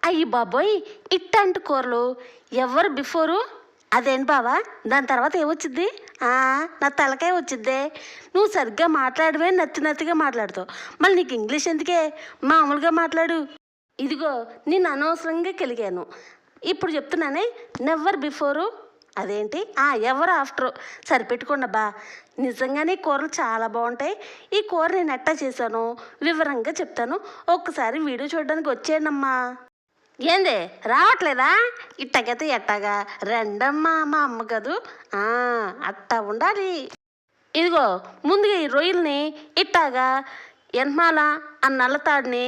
అయ్యి బాబోయ్, ఇట్టంటి కూరలు ఎవరు బిఫోరు? అదేంటి బావా, దాని తర్వాత ఏమొచ్చిద్ది? నా తలకాయ వచ్చిద్దే. నువ్వు సరిగ్గా మాట్లాడవే, నత్తిగా మాట్లాడుతావు. మళ్ళీ నీకు ఇంగ్లీష్ ఎందుకే? మామూలుగా మాట్లాడు. ఇదిగో నేను అనవసరంగా కలిగాను. ఇప్పుడు చెప్తున్నానే, నెవర్ బిఫోరు. అదేంటి? ఎవరు ఆఫ్టర్. సరిపెట్టుకోండి బా. నిజంగానే కూరలు చాలా బాగుంటాయి. ఈ కూర నేను ఎట్టా చేశాను వివరంగా చెప్తాను. ఒక్కసారి వీడియో చూడడానికి వచ్చేయండమ్మా. ఏంది రావట్లేదా? ఇట్టగైతే ఎట్టాగా రెండమ్మా, మా అమ్మ కదూ. అట్టా ఉండాలి. ఇదిగో ముందుగా ఈ రొయ్యల్ని ఇట్టాగా ఎన్మాల ఆ నల్లతాడిని,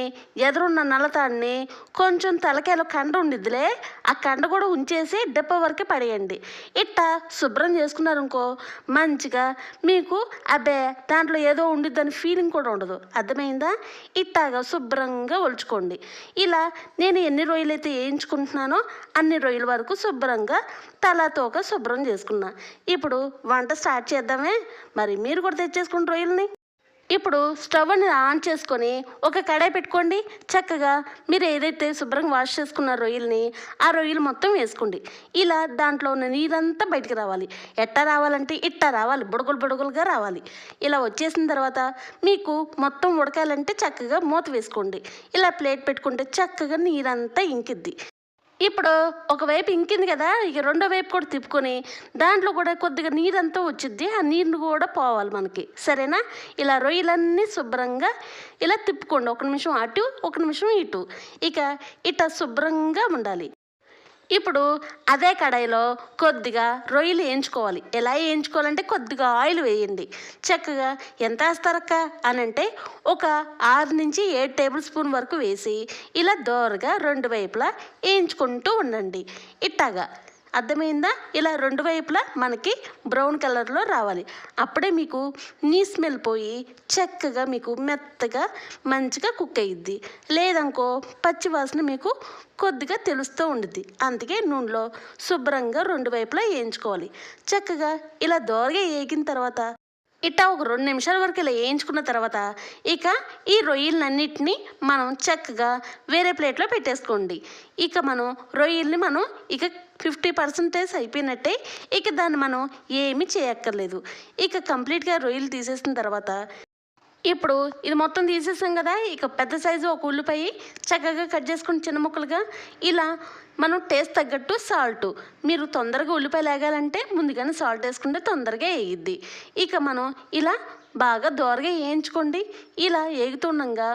ఎదురున్న నల్లతాడిని, కొంచెం తలకాయలో కండ ఉండిద్దిలే, ఆ కండ కూడా ఉంచేసి డెప్ప వరకు పడేయండి. ఇట్టా శుభ్రం చేసుకున్నారనుకో మంచిగా మీకు అబ్బే దాంట్లో ఏదో ఉండిద్దని ఫీలింగ్ కూడా ఉండదు. అర్థమైందా? ఇట్టాగా శుభ్రంగా ఒలుచుకోండి. ఇలా నేను ఎన్ని రొయ్యలు అయితే వేయించుకుంటున్నానో అన్ని రొయ్యల వరకు శుభ్రంగా తలతోక శుభ్రం చేసుకున్నా. ఇప్పుడు వంట స్టార్ట్ చేద్దామే. మరి మీరు కూడా తెచ్చేసుకుని రొయ్యల్ని. ఇప్పుడు స్టవ్ని ఆన్ చేసుకొని ఒక కడాయి పెట్టుకోండి. చక్కగా మీరు ఏదైతే శుభ్రంగా వాష్ చేసుకున్న రొయ్యల్ని ఆ రొయ్యలు మొత్తం వేసుకోండి. ఇలా దాంట్లో ఉన్న నీరంతా బయటికి రావాలి. ఎట్టా రావాలంటే ఇట్టా రావాలి, బుడగలుగా రావాలి. ఇలా వచ్చేసిన తర్వాత మీకు మొత్తం ఉడకాలంటే చక్కగా మూత వేసుకోండి. ఇలా ప్లేట్ పెట్టుకుంటే చక్కగా నీరంతా ఇంకిద్ది. ఇప్పుడు ఒకవైపు ఇంకింది కదా, ఇక రెండో వైపు కూడా తిప్పుకొని దాంట్లో కూడా కొద్దిగా నీరంతా వచ్చిద్ది. ఆ నీరు కూడా పోవాలి మనకి. సరేనా? ఇలా రొయ్యలన్నీ శుభ్రంగా ఇలా తిప్పుకోండి. ఒక నిమిషం అటు, ఒక నిమిషం ఇటు. ఇక ఇట్లా శుభ్రంగా ఉండాలి. ఇప్పుడు అదే కడాయిలో కొద్దిగా రొయ్యలు వేయించుకోవాలి. ఎలా వేయించుకోవాలంటే కొద్దిగా ఆయిల్ వేయండి. చక్కగా ఎంత వేస్తారక్క అని అంటే ఒక 6 నుంచి 7 టేబుల్ స్పూన్ వరకు వేసి ఇలా దోరగా రెండు వైపులా వేయించుకుంటూ ఉండండి. ఇట్టాగా అర్థమైందా? ఇలా రెండు వైపులా మనకి బ్రౌన్ కలర్లో రావాలి. అప్పుడే మీకు నీ స్మెల్ పోయి చక్కగా మీకు మెత్తగా మంచిగా కుక్ అయ్యిద్ది. లేదనుకో పచ్చి వాసన మీకు కొద్దిగా తెలుస్తూ ఉండిద్ది. అందుకే నూనెలో శుభ్రంగా రెండు వైపులా వేయించుకోవాలి. చక్కగా ఇలా దోరగా వేగిన తర్వాత ఇట్టా ఒక 2 నిమిషాల వరకు ఇలా వేయించుకున్న తర్వాత ఇక ఈ రొయ్యలన్నిటినీ మనం చక్కగా వేరే ప్లేట్లో పెట్టేసుకోండి. ఇక మనం రొయ్యల్ని ఇక 50% అయిపోయినట్టే. ఇక దాన్ని మనం ఏమీ చేయక్కర్లేదు. ఇక కంప్లీట్గా రొయ్యలు తీసేసిన తర్వాత ఇప్పుడు ఇది మొత్తం తీసేసాం కదా, ఇక పెద్ద సైజు ఒక ఉల్లిపాయ చక్కగా కట్ చేసుకుని చిన్న ముక్కలుగా ఇలా మనం టేస్ట్ తగ్గట్టు సాల్ట్. మీరు తొందరగా ఉల్లిపాయ లేగాలంటే ముందుగానే సాల్ట్ వేసుకుంటే తొందరగా వేయిద్ది. ఇక మనం ఇలా బాగా దోరగా వేయించుకోండి. ఇలా వేగుతుండగా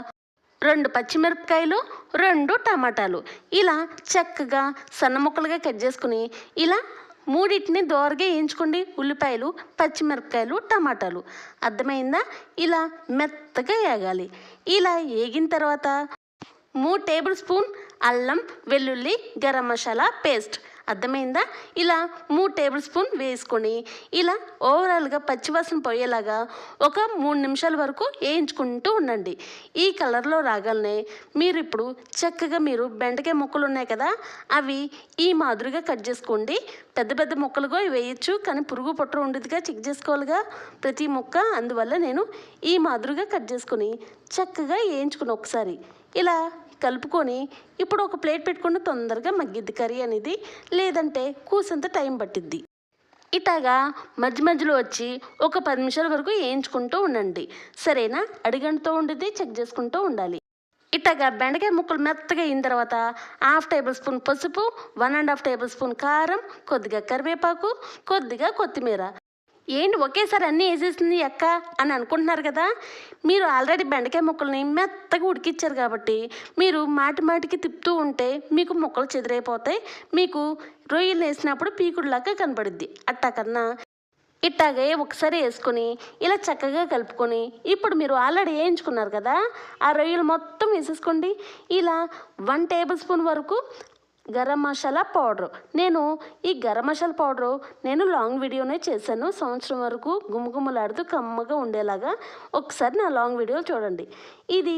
2 పచ్చిమిరపకాయలు, 2 టమాటాలు ఇలా చక్కగా సన్న ముక్కలుగా కట్ చేసుకుని ఇలా మూడింటిని దోరగా వేయించుకోండి. ఉల్లిపాయలు, పచ్చిమిరపకాయలు, టమాటాలు. అర్థమైందా? ఇలా మెత్తగా వేగాలి. ఇలా వేగిన తర్వాత 3 టేబుల్ స్పూన్ అల్లం వెల్లుల్లి గరం మసాలా పేస్ట్. అర్థమైందా? ఇలా 3 టేబుల్ స్పూన్ వేసుకొని ఇలా ఓవరాల్గా పచ్చివాసన పోయేలాగా ఒక 3 నిమిషాల వరకు వేయించుకుంటూ ఉండండి. ఈ కలర్లో రాగానే మీరు ఇప్పుడు చక్కగా మీరు బెండకాయ ముక్కలు ఉన్నాయి కదా, అవి ఈ మాదిరిగా కట్ చేసుకోండి. పెద్ద పెద్ద ముక్కలుగా వేయచ్చు, కానీ పురుగు పొట్ట ఉండేదిగా చెక్ చేసుకోవాలిగా ప్రతి ముక్క. అందువల్ల నేను ఈ మాదిరిగా కట్ చేసుకొని చక్కగా వేయించుకుని ఒకసారి ఇలా కలుపుకొని ఇప్పుడు ఒక ప్లేట్ పెట్టుకుని తొందరగా మగ్గిద్ది కర్రీ అనేది. లేదంటే కూసంత టైం పట్టిద్ది. ఇట్లాగా మధ్య మధ్యలో వచ్చి ఒక 10 నిమిషాల వరకు వేయించుకుంటూ ఉండండి. సరేనా? అడిగంటతో ఉండిద్ది, చెక్ చేసుకుంటూ ఉండాలి. ఇట్లాగా బెండకాయ ముక్కలు మెత్తగా అయిన తర్వాత 1/2 టేబుల్ స్పూన్ పసుపు, 1.5 టేబుల్ స్పూన్ కారం, కొద్దిగా కరివేపాకు, కొద్దిగా కొత్తిమీర. ఏంటి ఒకేసారి అన్నీ వేసేసింది అక్క అని అనుకుంటున్నారు కదా. మీరు ఆల్రెడీ బెండకాయ ముక్కల్ని మెత్తగా ఉడికిచ్చారు కాబట్టి మీరు మాటికి తిప్పుతూ ఉంటే మీకు ముక్కలు చెదిరైపోతాయి. మీకు రొయ్యలు వేసినప్పుడు పీకుడులాగా కనపడుద్ది. అట్టా కన్నా ఇట్టాగే ఒకసారి వేసుకొని ఇలా చక్కగా కలుపుకొని ఇప్పుడు మీరు ఆల్రెడీ వేయించుకున్నారు కదా, ఆ రొయ్యలు మొత్తం వేసేసుకోండి. ఇలా 1 టేబుల్ స్పూన్ వరకు గరం మసాలా పౌడరు. నేను ఈ గరం మసాలా పౌడరు లాంగ్ వీడియోనే చేశాను. సంవత్సరం వరకు గుమగుమలాడుతూ కమ్మగా ఉండేలాగా ఒకసారి నా లాంగ్ వీడియోలు చూడండి. ఇది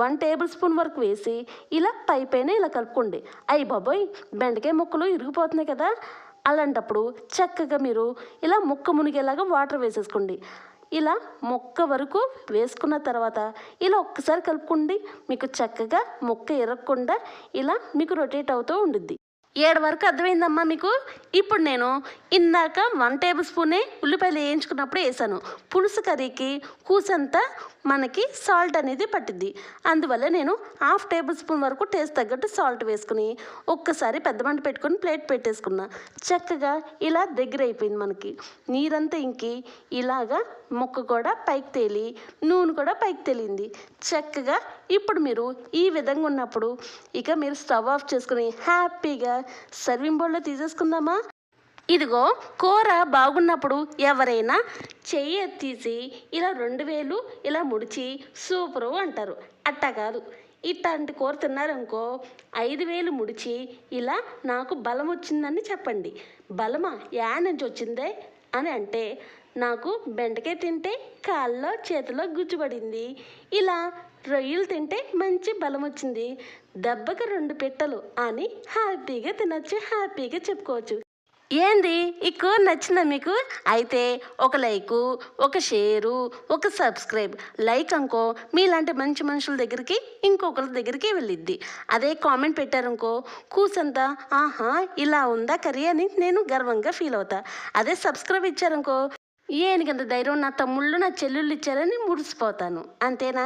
1 టేబుల్ స్పూన్ వరకు వేసి ఇలా పైన ఇలా కలుపుకోండి. అయ్యి బాబోయ్, బెండకాయ ముక్కలు ఇరిగిపోతున్నాయి కదా, అలాంటప్పుడు చక్కగా మీరు ఇలా ముక్క మునిగేలాగా వాటర్ వేసేసుకోండి. ఇలా ముక్క వరకు వేసుకున్న తర్వాత ఇలా ఒక్కసారి కలుపుకోండి. మీకు చక్కగా ముక్క ఇరగకుండా ఇలా మీకు రొటేట్ అవుతూ ఉండుద్ది. 7 వరకు అర్థమైందమ్మా మీకు? ఇప్పుడు నేను ఇందాక 1 టేబుల్ స్పూనే ఉల్లిపాయలు వేయించుకున్నప్పుడు వేసాను. పులుసు కర్రీకి కూసంతా మనకి సాల్ట్ అనేది పట్టిద్ది. అందువల్ల నేను 1/2 టేబుల్ స్పూన్ వరకు టేస్ట్ తగ్గట్టు సాల్ట్ వేసుకుని ఒక్కసారి పెద్ద మంట పెట్టుకొని ప్లేట్ పెట్టేసుకున్నా. చక్కగా ఇలా దగ్గర అయిపోయింది మనకి. నీరంతా ఇంకి ఇలాగా ముక్క కూడా పైకి తేలి నూనె కూడా పైకి తేలింది. చక్కగా ఇప్పుడు మీరు ఈ విధంగా ఉన్నప్పుడు ఇక మీరు స్టవ్ ఆఫ్ చేసుకుని హ్యాపీగా సర్వింగ్ బౌల్లో తీసేసుకుందామా? ఇదిగో కూర బాగున్నప్పుడు ఎవరైనా చెయ్యి ఎత్తేసి ఇలా 2 వేలు ఇలా ముడిచి సూపరు అంటారు. అట్టా కాదు, ఇట్లాంటి కూర తిన్నారనుకో 5 వేలు ముడిచి ఇలా నాకు బలం వచ్చిందని చెప్పండి. బలమా యా నుంచి వచ్చిందే అని అంటే నాకు బెండకాయ తింటే కాళ్ళలో చేతిలో గుజ్జుపడింది, ఇలా రొయ్యలు తింటే మంచి బలం వచ్చింది, దెబ్బకి 2 పిట్టలు అని హ్యాపీగా తినచ్చు, హ్యాపీగా చెప్పుకోవచ్చు. ఏంది ఈ కూర నచ్చిందా మీకు? అయితే ఒక లైకు, ఒక షేరు, ఒక సబ్స్క్రైబ్. లైక్ అనుకో మీలాంటి మంచి మనుషుల దగ్గరికి ఇంకొకరి దగ్గరికి వెళ్ళిద్ది. అదే కామెంట్ పెట్టారనుకో కూసంతా ఆహా ఇలా ఉందా కర్రీ అని నేను గర్వంగా ఫీల్ అవుతా. అదే సబ్స్క్రైబ్ ఇచ్చారనుకో ఏనికంత ధైర్యం నా తమ్ముళ్ళు నా చెల్లెళ్ళు ఇచ్చారని మురిసిపోతాను. అంతేనా?